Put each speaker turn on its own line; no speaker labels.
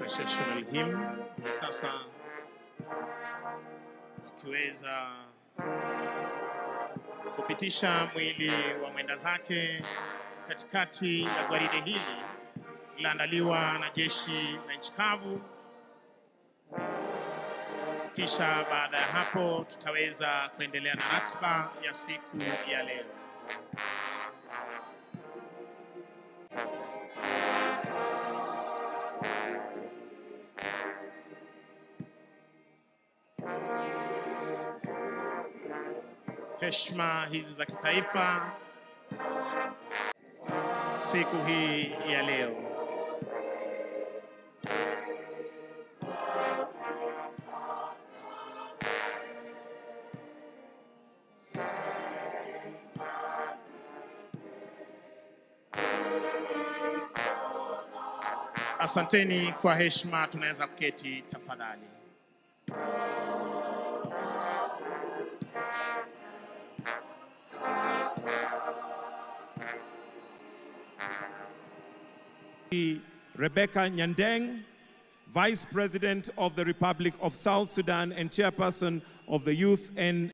processional hymn. Hivi sasa wakiweza kupitisha mwili wa mwenda zake katikati ya gwaride hili lililoandaliwa na jeshi la nchi kavu. Kisha baada ya hapo tutaweza kuendelea na ratiba ya siku ya leo. Heshima hizi za kitaifa siku hii ya leo. Asanteni kwa heshima, tunaweza kuketi tafadhali.
Rebecca Nyandeng, Vice President of the Republic of South Sudan and Chairperson of the Youth and